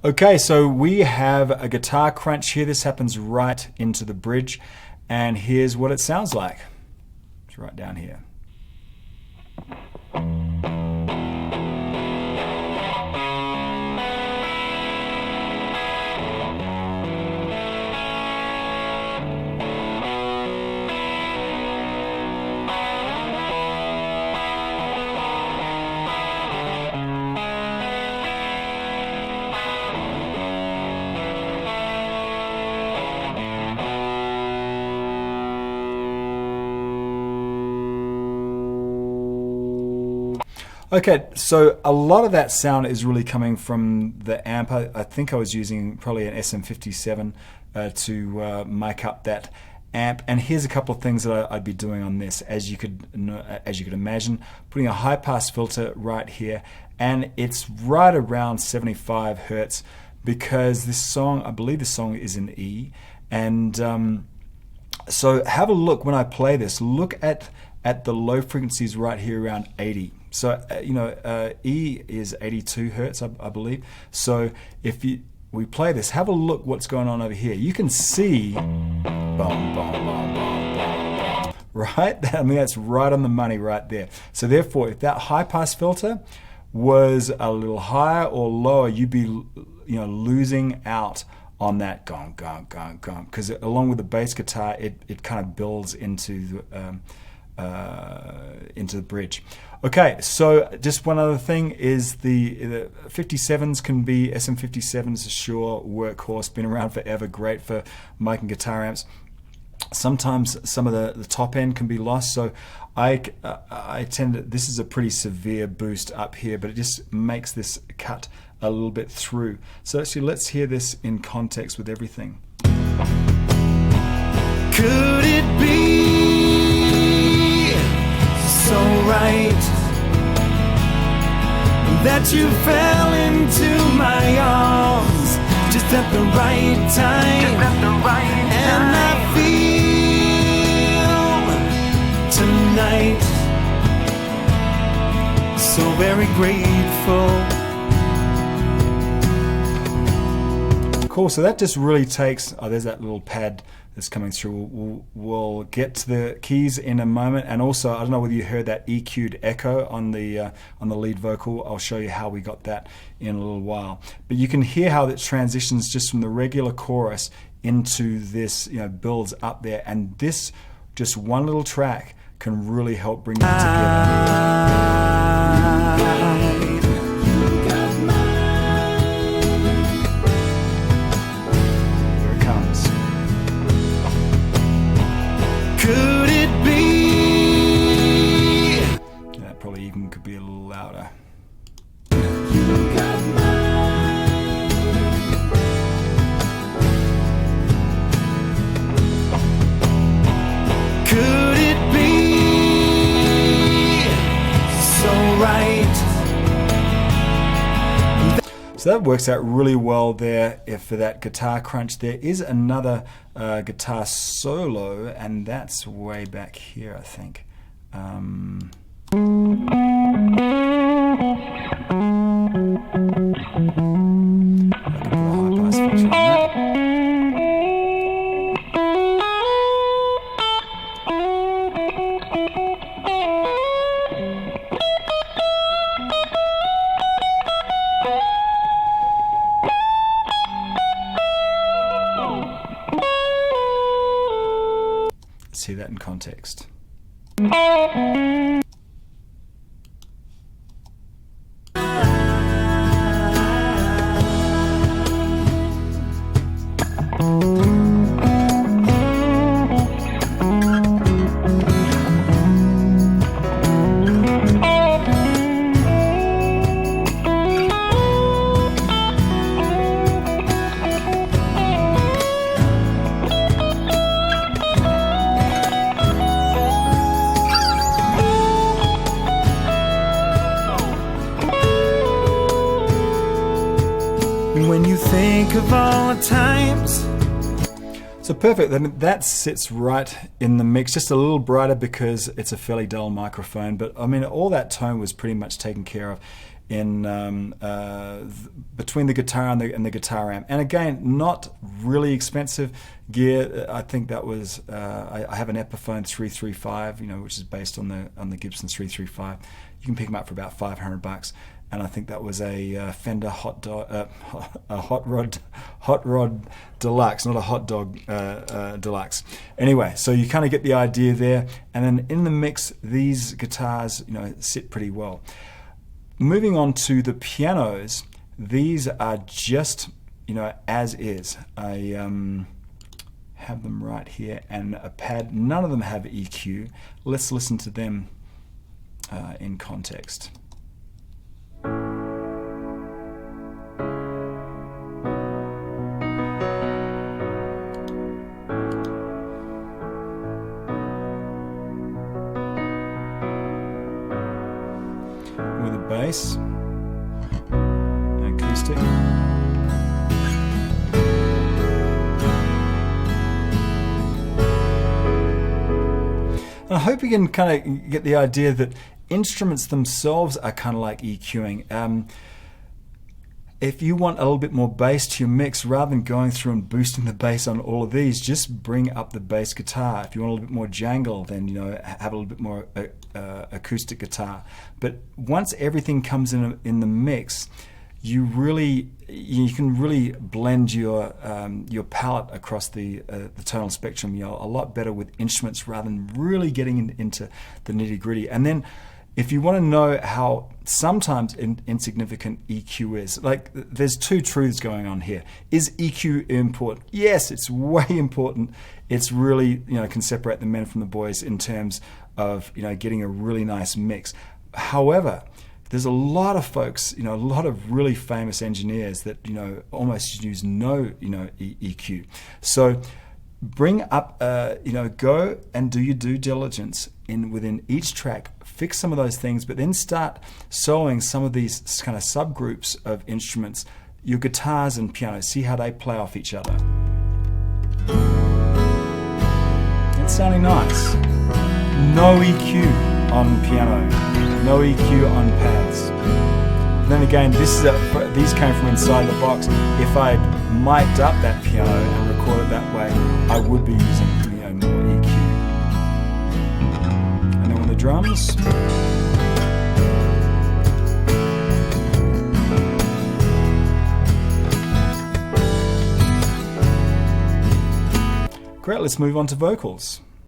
Okay, so we have a guitar crunch here. This happens right into the bridge, and here's what it sounds like. It's right down here. Okay, so a lot of that sound is really coming from the amp. I think I was using probably an SM57 to mic up that amp. And here's a couple of things that I'd be doing on this. As you could imagine, putting a high pass filter right here, and it's right around 75 hertz because this song, I believe this song is in E. And so have a look when I play this. Look at the low frequencies right here around 80. So E is 82 hertz, I believe. So if we play this, have a look what's going on over here. You can see, boom, boom, boom, boom, boom, right? I mean, that's right on the money right there. So therefore, if that high pass filter was a little higher or lower, you'd be losing out on that gong, gong, gong, gong, because along with the bass guitar, it kind of builds into the bridge. Okay, so just one other thing is the 57s can be, SM57s are sure workhorse, been around forever, great for mic and guitar amps. Sometimes some of the top end can be lost, so I tend to, this is a pretty severe boost up here, but it just makes this cut a little bit through. So actually let's hear this in context with everything. Could it be so right that you fell into my arms just at the right time? And I feel tonight so very grateful. Cool, so that just really takes, there's that little pad that's coming through. We'll get to the keys in a moment, and also I don't know whether you heard that EQ'd echo on the lead vocal. I'll show you how we got that in a little while. But you can hear how that transitions just from the regular chorus into this, builds up there, and this just one little track can really help bring that together. Could it be? That probably even could be a little louder. You got mine. Could it be so right? So that works out really well there for that guitar crunch. There is another guitar solo, and that's way back here, I think. See that in context. When you think of all the times. So perfect, I mean, that sits right in the mix, just a little brighter because it's a fairly dull microphone, but I mean all that tone was pretty much taken care of in between the guitar and the guitar amp. And again, not really expensive gear. I think that was I have an Epiphone 335, which is based on the Gibson 335. You can pick them up for about $500, and I think that was a Fender Hot Rod Deluxe, not a Hot Dog Deluxe. Anyway, so you kind of get the idea there. And then in the mix, these guitars, sit pretty well. Moving on to the pianos, these are just, as is. I have them right here, and a pad. None of them have EQ. Let's listen to them in context. With a bass, acoustic. And I hope you can kind of get the idea that instruments themselves are kind of like EQing. If you want a little bit more bass to your mix, rather than going through and boosting the bass on all of these, just bring up the bass guitar. If you want a little bit more jangle, then have a little bit more acoustic guitar. But once everything comes in the mix, you can really blend your palette across the tonal spectrum a lot better with instruments, rather than really getting into the nitty gritty. And then, if you want to know how sometimes insignificant EQ is, like, there's two truths going on here. Is EQ important? Yes, it's way important. It's really, can separate the men from the boys in terms of, getting a really nice mix. However, there's a lot of folks, a lot of really famous engineers that, almost use no, EQ. So bring up, go and do your due diligence within each track, fix some of those things, but then start soloing some of these kind of subgroups of instruments, your guitars and pianos, see how they play off each other. It's sounding nice. No EQ on piano, no EQ on pads. Then again, these came from inside the box. If I'd mic'd up that piano and recorded it that way, I would be using more EQ. And then on the drums, great. Let's move on to vocals.